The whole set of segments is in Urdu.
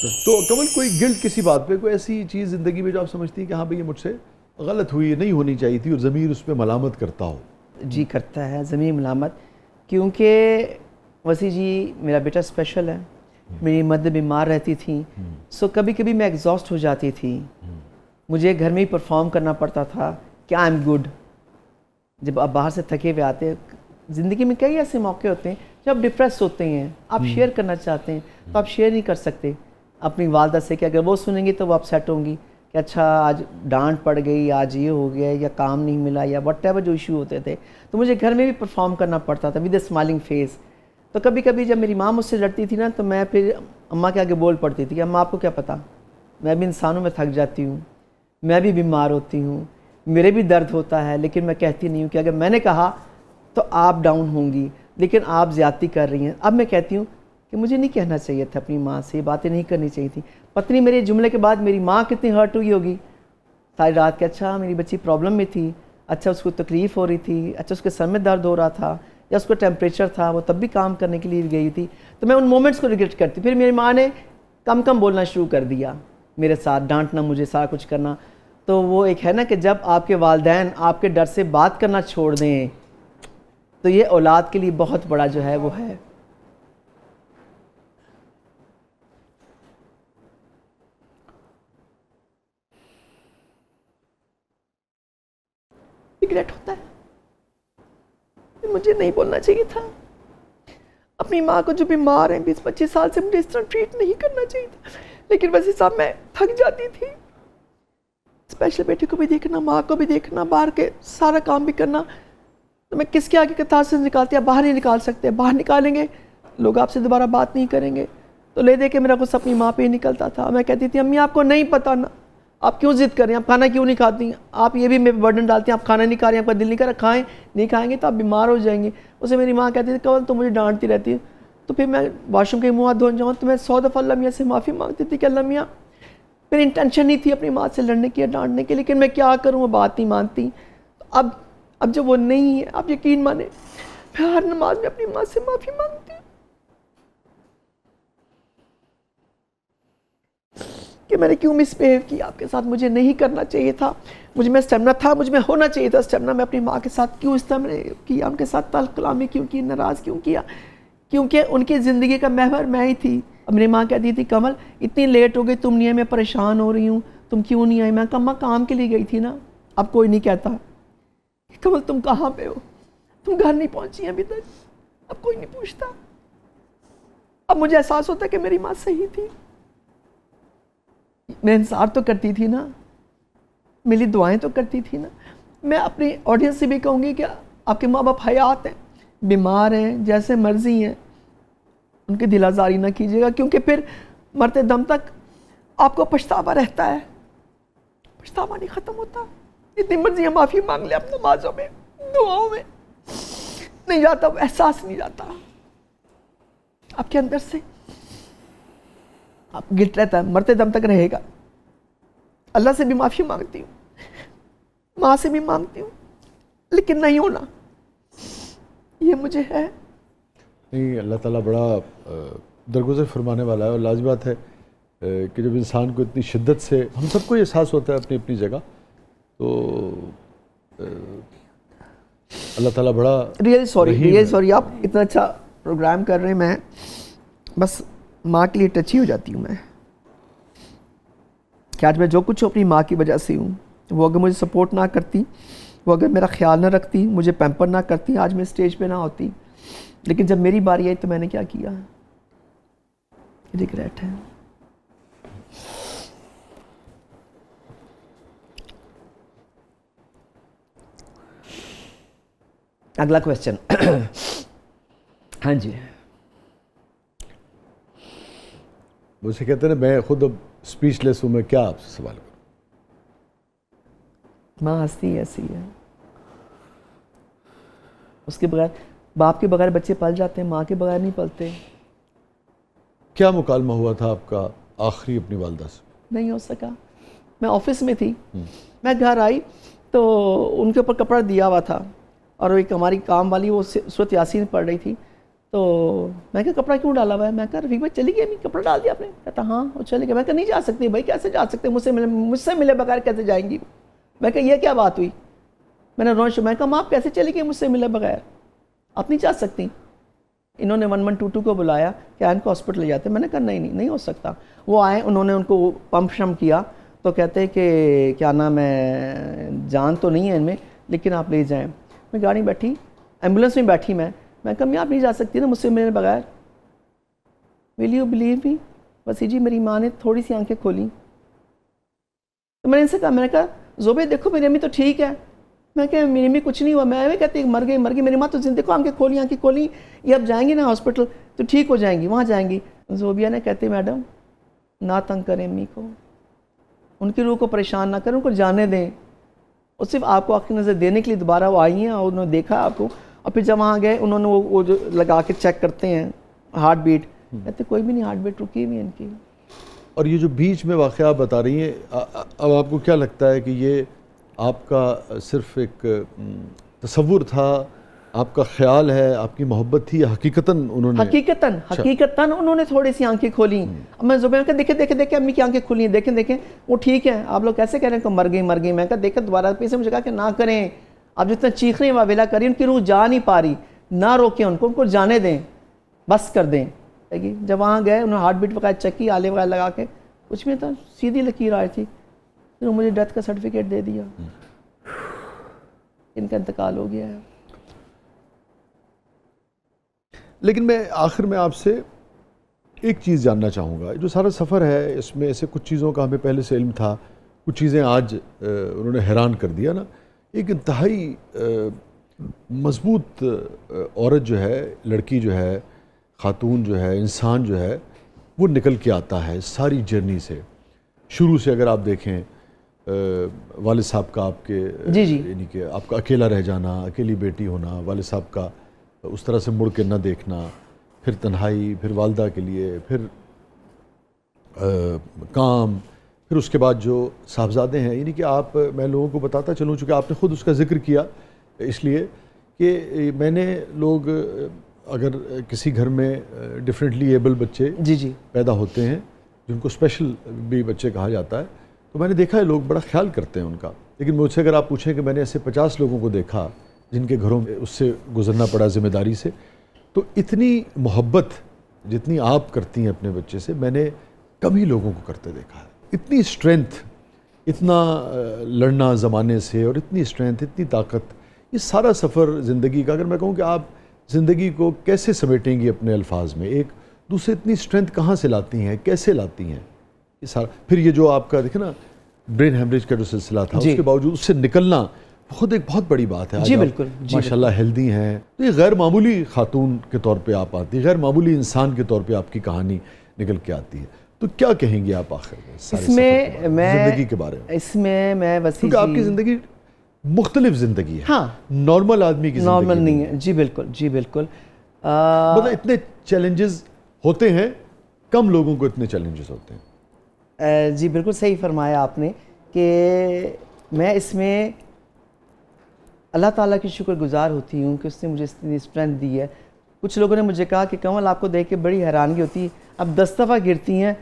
تو کمل کوئی گلٹ کسی بات پہ، کوئی ایسی چیز زندگی میں جو آپ سمجھتی ہیں کہ ہاں بھئی یہ مجھ سے غلط ہوئی، نہیں ہونی چاہیے تھی، اور ضمیر اس پہ ملامت کرتا ہو؟ جی کرتا ہے ضمیر ملامت، کیونکہ وسیع جی میرا بیٹا اسپیشل ہے، میری مدر بیمار رہتی تھی، سو کبھی کبھی میں ایگزاسٹ ہو جاتی تھی، مجھے گھر میں ہی پرفارم کرنا پڑتا تھا کہ آئی ایم گڈ۔ جب آپ باہر سے تھکے ہوئے آتے ہیں، زندگی میں کئی ایسے موقع ہوتے ہیں جب آپ ڈپریس ہوتے ہیں، آپ شیئر کرنا چاہتے ہیں تو آپ شیئر نہیں کر سکتے اپنی والدہ سے، کہ اگر وہ سنیں گی تو وہ اپسیٹ ہوں گی کہ اچھا آج ڈانٹ پڑ گئی، آج یہ ہو گیا، یا کام نہیں ملا، یا وٹ ایور جو ایشو ہوتے تھے، تو مجھے گھر میں بھی پرفارم کرنا پڑتا تھا ود اے اسمائلنگ فیس۔ تو کبھی کبھی جب میری ماں مجھ سے لڑتی تھی نا، تو میں پھر اماں کے آگے بول پڑتی تھی کہ اماں آپ کو کیا پتہ، میں بھی انسانوں میں تھک جاتی ہوں، میں بھی بیمار ہوتی ہوں، میرے بھی درد ہوتا ہے، لیکن میں کہتی نہیں ہوں کہ اگر میں نے کہا تو آپ ڈاؤن ہوں گی، لیکن آپ زیادتی کر رہی ہیں۔ اب میں کہتی ہوں کہ مجھے نہیں کہنا چاہیے تھا اپنی ماں سے، یہ باتیں نہیں کرنی چاہیے تھی، پتہ نہیں میرے جملے کے بعد میری ماں کتنی ہرٹ ہوئی ہوگی ساری رات کہ اچھا میری بچی پرابلم میں تھی، اچھا اس کو تکلیف ہو رہی تھی، اچھا اس کے سر میں درد ہو رہا تھا، یا اس کو ٹیمپریچر تھا، وہ تب بھی کام کرنے کے لیے گئی تھی۔ تو میں ان مومنٹس کو ریگریٹ کرتی۔ پھر میری ماں نے کم بولنا شروع کر دیا میرے ساتھ، ڈانٹنا مجھے، سارا کچھ کرنا۔ تو وہ ایک ہے نا کہ جب آپ کے والدین آپ کے ڈر سے بات کرنا چھوڑ دیں تو یہ اولاد کے لیے بہت بڑا جو ہے وہ ہے۔ ریگریٹ ہوتا ہے، مجھے نہیں بولنا چاہیے تھا، اپنی ماں کو جو بیمار ہیں 20-25 سال سے، مجھے اس طرح ٹریٹ نہیں کرنا چاہیے تھا۔ لیکن ویسے صاحب میں تھک جاتی تھی، اسپیشل بیٹے کو بھی دیکھنا، ماں کو بھی دیکھنا، باہر کے سارا کام بھی کرنا، تو میں کس کے آگے کتار سے نکالتی؟ آپ باہر نہیں نکال سکتے، باہر نکالیں گے لوگ آپ سے دوبارہ بات نہیں کریں گے۔ تو لے دے کے میرا غصہ اپنی ماں پہ ہی نکلتا تھا۔ میں کہتی تھی امی آپ کو نہیں پتہ نا، آپ کیوں ضد کر رہی ہیں، آپ کھانا کیوں نہیں کھاتی ہیں، آپ یہ بھی میرے برڈن ڈالتی ہیں، آپ کھانا نہیں کھا رہی ہیں، آپ کا دل نہیں کر رہا، کھائیں، نہیں کھائیں گے تو آپ بیمار ہو جائیں گے۔ اسے میری ماں کہتی تھی کون تو مجھے ڈانٹتی رہتی ہے۔ تو پھر میں واش روم کے منہ ہاتھ دھونے جاؤں تو میں 100 دفعہ اللہ میاں سے معافی مانگتی تھی کہ اللہ میاں میری انٹینشن نہیں تھی اپنی ماں سے لڑنے کی یا ڈانٹنے کی، لیکن میں کیا کروں، وہ بات نہیں مانتی۔ اب جب وہ نہیں ہے، آپ یقین مانیں میں ہر نماز میں اپنی ماں سے معافی مانگتی ہوں کہ میں نے کیوں مس بہیو کیا آپ کے ساتھ، مجھے نہیں کرنا چاہیے تھا، مجھ میں اسٹیمنا تھا، مجھ میں ہونا چاہیے تھا اسٹیمنا، میں اپنی ماں کے ساتھ کیوں اس طرح میں نے کیا، ان کے ساتھ تلخ کلامی کیوں کی، ناراض کیوں کیا، کیونکہ ان کی زندگی کا محور میں ہی تھی۔ اب میری ماں کہتی تھی کمل اتنی لیٹ ہو گئی تم نہیں آئی، میں پریشان ہو رہی ہوں، تم کیوں نہیں آئی؟ میں کہا ماں کام کے لیے گئی تھی نا۔ اب کوئی نہیں کہتا کمل تم کہاں پہ ہو، تم گھر نہیں پہنچی ابھی تک، اب کوئی نہیں پوچھتا۔ اب مجھے احساس ہوتا ہے کہ میری ماں صحیح تھی، میں انتظار تو کرتی تھی نا، میری دعائیں تو کرتی تھی نا۔ میں اپنی آڈینس سے بھی کہوں گی کہ آپ کے ماں باپ حیات ہیں، بیمار ہیں، جیسے مرضی ہیں، ان کی دل آزاری نہ کیجیے گا، کیونکہ پھر مرتے دم تک آپ کو پچھتاوا رہتا ہے، پچھتاوا نہیں ختم ہوتا۔ اتنی مرضی ہم معافی مانگ لیں اپنے نمازوں میں، دعاؤں میں، نہیں جاتا، وہ احساس نہیں جاتا آپ کے اندر سے، آپ گلٹ رہتا ہے، مرتے دم تک رہے گا۔ اللہ سے بھی معافی مانگتی ہوں، ماں سے بھی مانگتی ہوں، لیکن نہیں ہونا، یہ مجھے ہے۔ نہیں، اللہ تعالیٰ بڑا درگزر فرمانے والا ہے، اور لازم بات ہے کہ جب انسان کو اتنی شدت سے، ہم سب کو یہ احساس ہوتا ہے اپنی اپنی جگہ، تو اللہ تعالیٰ بڑا ریئلی سوری، آپ اتنا اچھا پروگرام کر رہے ہیں، میں بس ماں کے لیے ٹچی ہو جاتی ہوں میں، کہ آج میں جو کچھ اپنی ماں کی وجہ سے ہوں، وہ اگر مجھے سپورٹ نہ کرتی، وہ اگر میرا خیال نہ رکھتی، مجھے پیمپر نہ کرتی، آج میں اسٹیج پہ نہ ہوتی۔ لیکن جب میری باری آئی تو میں نے کیا کیا، ریگریٹ ہے۔ اگلا کویسچن۔ ہاں جی، مجھے کہتے ہیں میں خود اب اسپیچ لیس ہوں، میں کیا آپ سے سوال کروں؟ ماں ہستی ایسی ہے، اس کے بغیر، باپ کے بغیر بچے پل جاتے ہیں، ماں کے بغیر نہیں پلتے۔ کیا مکالمہ ہوا تھا آپ کا آخری اپنی والدہ سے؟ نہیں ہو سکا، میں آفس میں تھی، میں گھر آئی تو ان کے اوپر کپڑا دیا ہوا تھا، اور ایک ہماری کام والی وہ سورۃ یاسین پڑھ رہی تھی، تو میں کہا کپڑا کیوں ڈالا ہوا ہے؟ میں کہا رفیق بھائی چلی گئی امی، کپڑا ڈال دیا آپ نے؟ کہتا ہاں وہ چلے گئے۔ میں کہا نہیں جا سکتی بھائی، کیسے جا سکتے، مجھ سے ملے بغیر کیسے جائیں گی؟ میں کہا یہ کیا بات ہوئی؟ میں نے روش، میں کہا ماں آپ کیسے چلی گئی مجھ سے ملے بغیر، آپ نہیں جا سکتی؟ انہوں نے 1122 کو بلایا کہ ان کو ہاسپٹل لے جاتے۔ میں نے کہا نہیں ہو سکتا۔ وہ آئے، انہوں نے ان کو پمپ شم کیا تو کہتے ہیں کہ کیا نام ہے، جان تو نہیں ہے ان میں لیکن آپ لے جائیں۔ میں گاڑی بیٹھی، ایمبولینس میں بیٹھی، میں کہا میں آپ نہیں جا سکتی نا مجھ سے ملے بغیر؟ ول یو بلیو می وسیع جی، میری ماں نے تھوڑی سی آنکھیں کھولیں تو میں نے ان سے کہا، میں نے کہا زوبے دیکھو میری امی تو ٹھیک ہے۔ میں کہ میری امی کچھ نہیں ہوا، میں کہتی مر گئی، میری ماں تو دیکھو آنکھیں کھولی، یہ اب جائیں گی نا ہاسپٹل تو ٹھیک ہو جائیں گی، وہاں جائیں گی۔ زوبیہ نے کہتے میڈم نہ تنگ کریں امی کو، ان کی روح کو پریشان نہ کریں، ان کو جانے دیں، اور صرف آپ کو آنکھ نظر دینے کے لیے دوبارہ وہ آئی ہیں اور انہوں نے دیکھا آپ کو، اور پھر جب وہاں گئے انہوں نے وہ جو لگا کے چیک کرتے ہیں ہارٹ بیٹ، کہتے کوئی بھی نہیں، ہارٹ بیٹ رکی ہوئی ہے ان کی۔ اور یہ جو بیچ میں واقعہ بتا رہی ہیں، اب آپ کو کیا لگتا ہے کہ یہ آپ کا صرف ایک تصور تھا، آپ کا خیال ہے، آپ کی محبت تھی، یا حقیقتاً انہوں نے؟ حقیقتاً انہوں نے تھوڑی سی آنکھیں کھولیں۔ اب میں زبیر کہ دیکھیں امی کی آنکھیں کھلی ہیں، دیکھیں وہ ٹھیک ہے، آپ لوگ کیسے کہہ رہے ہیں کہ مر گئی؟ میں کہا دیکھیں دوبارہ پیسے مجھے کہا کہ نہ کریں، آپ جتنا چیخ رہے ہیں واویلا کر رہی ہیں، ان کی روح جا نہیں پا رہی، نہ روکیں ان کو جانے دیں، بس کر دیں۔ جب وہاں گئے انہوں نے ہارٹ بیٹ وغیرہ چیک کی، آلے وغیرہ لگا کے، کچھ بھی تھا، سیدھی لکیر آئی تھی، انہوں نے مجھے ڈیتھ کا سرٹیفکیٹ دے دیا، ان کا انتقال ہو گیا ہے۔ لیکن میں آخر میں آپ سے ایک چیز جاننا چاہوں گا، جو سارا سفر ہے اس میں سے کچھ چیزوں کا ہمیں پہلے سے علم تھا، کچھ چیزیں آج انہوں نے حیران کر دیا نا۔ ایک انتہائی مضبوط عورت جو ہے، لڑکی جو ہے، خاتون جو ہے، انسان جو ہے، وہ نکل کے آتا ہے ساری جرنی سے، شروع سے اگر آپ دیکھیں والد صاحب کا آپ کے یعنی کہ آپ کا اکیلا رہ جانا، اکیلی بیٹی ہونا، والد صاحب کا اس طرح سے مڑ کے نہ دیکھنا، پھر تنہائی، پھر والدہ کے لیے، پھر کام، پھر اس کے بعد جو صاحبزادے ہیں، یعنی کہ آپ، میں لوگوں کو بتاتا چلوں چونکہ آپ نے خود اس کا ذکر کیا، اس لیے کہ میں نے لوگ اگر کسی گھر میں ڈفرینٹلی ایبل بچے پیدا ہوتے ہیں جن کو اسپیشل بھی بچے کہا جاتا ہے، تو میں نے دیکھا ہے لوگ بڑا خیال کرتے ہیں ان کا، لیکن مجھ سے اگر آپ پوچھیں کہ میں نے ایسے 50 لوگوں کو دیکھا جن کے گھروں میں اس سے گزرنا پڑا ذمہ داری سے، تو اتنی محبت جتنی آپ کرتی ہیں اپنے بچے سے میں نے کم ہی لوگوں کو کرتے دیکھا ہے۔ اتنی اسٹرینتھ، اتنا لڑنا زمانے سے، اور اتنی اسٹرینتھ، اتنی طاقت، یہ سارا سفر زندگی کا، اگر میں کہوں کہ آپ زندگی کو کیسے سمیٹیں گی اپنے الفاظ میں، ایک دوسرے اتنی اسٹرینتھ کہاں سے لاتی ہیں، کیسے لاتی ہیں یہ سارا؟ پھر یہ جو آپ کا دیکھیں نا برین ہیمریج کا جو سلسلہ تھا، اس کے باوجود اس سے نکلنا خود ایک بہت بڑی بات ہے۔ جی بالکل، ماشاءاللہ ہیلدی ہیں، تو یہ غیر معمولی خاتون کے طور پہ آپ آتی ہیں، غیر معمولی انسان کے طور پہ آپ کی کہیں نکل کے آتی ہے، تو کیا کہیں گے آپ آخر میں اس میں زندگی کے بارے میں؟ اس میں وسیع کیونکہ آپ کی زندگی مختلف زندگی ہے، ہاں، نارمل آدمی کی زندگی نارمل نہیں ہے۔ جی بالکل مطلب اتنے چیلنجز ہوتے ہیں، کم لوگوں کو اتنے چیلنجز ہوتے ہیں۔ جی بالکل صحیح فرمایا آپ نے کہ میں اس میں اللہ تعالیٰ کی شکر گزار ہوتی ہوں کہ اس نے مجھے اتنی اسٹرینتھ دی ہے۔ کچھ لوگوں نے مجھے کہا کہ کمل آپ کو دیکھ کے بڑی حیرانگی ہوتی ہے، اب 10 دفعہ گرتی ہیں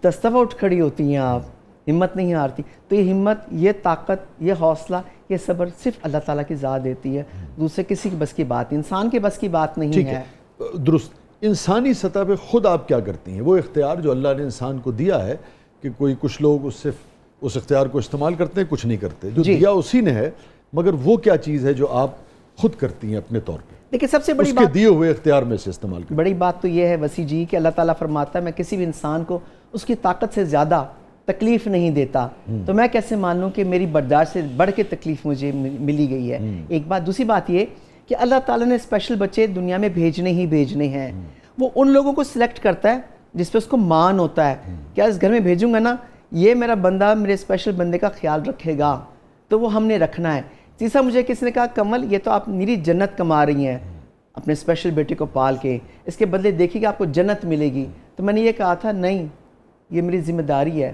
10 دفعہ اٹھ کھڑی ہوتی ہیں آپ، ہمت نہیں ہارتی۔ تو یہ ہمت، یہ طاقت، یہ حوصلہ، یہ صبر صرف اللہ تعالیٰ کی ذات دیتی ہے، دوسرے کسی کی بس کی بات نہیں، انسان کے بس کی بات نہیں ہے۔ درست، انسانی سطح پہ خود آپ کیا کرتی ہیں؟ وہ اختیار جو اللہ نے انسان کو دیا ہے کہ کچھ لوگ اس اختیار کو استعمال کرتے ہیں، کچھ نہیں کرتے، جو دیا اسی نے ہے، مگر وہ کیا چیز ہے جو آپ خود کرتی ہیں اپنے طور پہ؟ دیکھیں سب سے بڑی بات، اس کے دیے ہوئے اختیار میں سے استعمال کریں۔ بڑی بات تو یہ ہے وسیع جی کہ اللہ تعالیٰ فرماتا ہے میں کسی بھی انسان کو اس کی طاقت سے زیادہ تکلیف نہیں دیتا، تو میں کیسے مان لوں کہ میری برداشت سے بڑھ کے تکلیف مجھے ملی گئی ہے؟ ایک بات۔ دوسری بات یہ کہ اللہ تعالیٰ نے اسپیشل بچے دنیا میں بھیجنے ہی بھیجنے ہیں، وہ ان لوگوں کو سلیکٹ کرتا ہے جس پہ اس کو مان ہوتا ہے، کیا اس گھر میں بھیجوں گا نا یہ میرا بندہ میرے اسپیشل بندے کا خیال رکھے گا، تو وہ ہم نے رکھنا ہے۔ تیسرا مجھے کسی نے کہا کمل یہ تو آپ میری جنت کما رہی ہیں اپنے اسپیشل بیٹے کو پال کے، اس کے بدلے دیکھیے کہ آپ کو جنت ملے گی، تو میں نے یہ کہا تھا نہیں، یہ میری ذمہ داری ہے،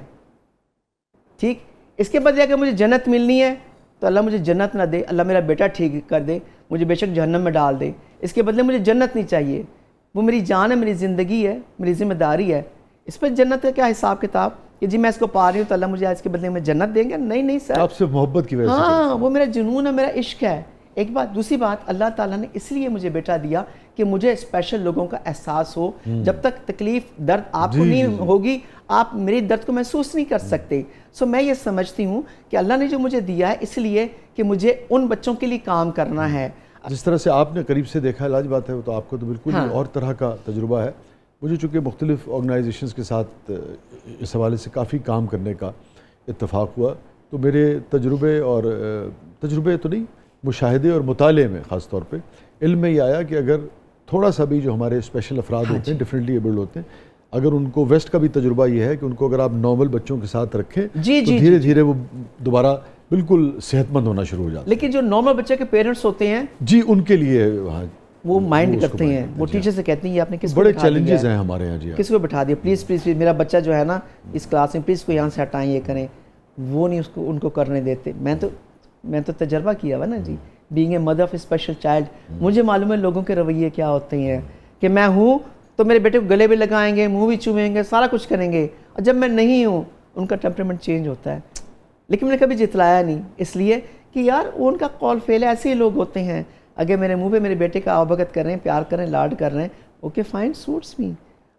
ٹھیک، اس کے بدلے اگر مجھے جنت ملنی ہے تو اللہ مجھے جنت نہ دے، اللہ میرا بیٹا ٹھیک کر دے، مجھے بے شک جہنم میں ڈال دے، اس کے بدلے مجھے جنت نہیں چاہیے، وہ میری جان ہے, میری زندگی ہے, میری ذمہ داری ہے. اس پہ جنت کا کیا حساب کتاب کہ جی میں اس کو پا رہی ہوں تو اللہ مجھے اس کے بدلے میں جنت دیں گے؟ نہیں نہیں سر, آپ سے محبت کی وجہ سے. ہاں وہ میرا جنون ہے, میرا عشق ہے. ایک بات. دوسری بات, اللہ تعالیٰ نے اس لیے مجھے بیٹا دیا کہ مجھے اسپیشل لوگوں کا احساس ہو. جب تک تکلیف درد آپ کو نہیں ہوگی آپ میری درد کو محسوس نہیں کر سکتے. سو میں یہ سمجھتی ہوں کہ اللہ نے جو مجھے دیا ہے اس لیے کہ مجھے ان بچوں کے لیے کام کرنا ہے. جس طرح سے آپ نے قریب سے دیکھا ہے, لاج بات ہے, وہ تو آپ کو تو بالکل ہی اور طرح کا تجربہ ہے. مجھے چونکہ مختلف آرگنائزیشنز کے ساتھ اس حوالے سے کافی کام کرنے کا اتفاق ہوا, تو میرے تجربے تو نہیں, مشاہدے اور مطالعے میں خاص طور پہ علم میں یہ آیا کہ اگر تھوڑا سا بھی جو ہمارے اسپیشل افراد ہوتے ہیں, ڈفرینٹلی ایبلڈ ہوتے ہیں, اگر ان کو ویسٹ کا بھی تجربہ یہ ہے کہ ان کو اگر آپ نارمل بچوں کے ساتھ رکھیں تو دھیرے دھیرے وہ دوبارہ بالکل صحت مند ہونا شروع ہو جاتا ہے. لیکن جو نارمل بچے کے پیرنٹس ہوتے ہیں جی ان کے لیے وہ مائنڈ کرتے ہیں, وہ ٹیچر سے کہتے ہیں یہ آپ نے کس کو بڑے چیلنجز ہیں ہمارے یہاں. جی کس کو بٹھا دیا, پلیز پلیز میرا بچہ جو ہے نا اس کلاس میں پلیز کو یہاں سے ہٹائیں, یہ کریں. وہ نہیں اس کو ان کو کرنے دیتے. میں تو تجربہ کیا ہوا نا جی, being a mother of a special child. مجھے معلوم ہے لوگوں کے رویے کیا ہوتے ہیں کہ میں ہوں تو میرے بیٹے کو گلے بھی لگائیں گے, منہ بھی چومیں گے, سارا کچھ کریں گے, اور جب میں نہیں ہوں ان کا ٹیمپرامنٹ چینج ہوتا ہے. لیکن میں نے کبھی جتلایا نہیں, اس لیے کہ یار وہ ان کا قول فعل ہے, ایسے ہی لوگ ہوتے ہیں. اگر میرے منہ پہ میرے بیٹے کا آبگت کر رہے ہیں, پیار کر رہے ہیں, لاڈ کر رہے ہیں, اوکے فائن, سوٹس می.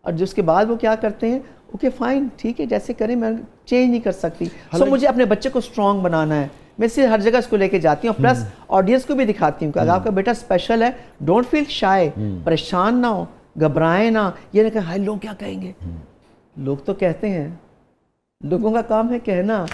اور جو اس کے بعد وہ کیا کرتے ہیں, اوکے فائن ٹھیک ہے جیسے کریں, میں چینج نہیں کر سکتی. سو مجھے اپنے بچے کو اسٹرانگ بنانا ہے. میں اسے ہر جگہ اس کو لے کے جاتی ہوں, پلس آڈینس کو بھی دکھاتی ہوں کہ اگر آپ کا بیٹا اسپیشل ہے, ڈونٹ فیل شائے, پریشان نہ ہو, گھبرائیں نہ. یہ نہیں کہ ہائے لوگ کیا کہیں گے. لوگ تو کہتے ہیں, لوگوں کا کام ہے کہنا.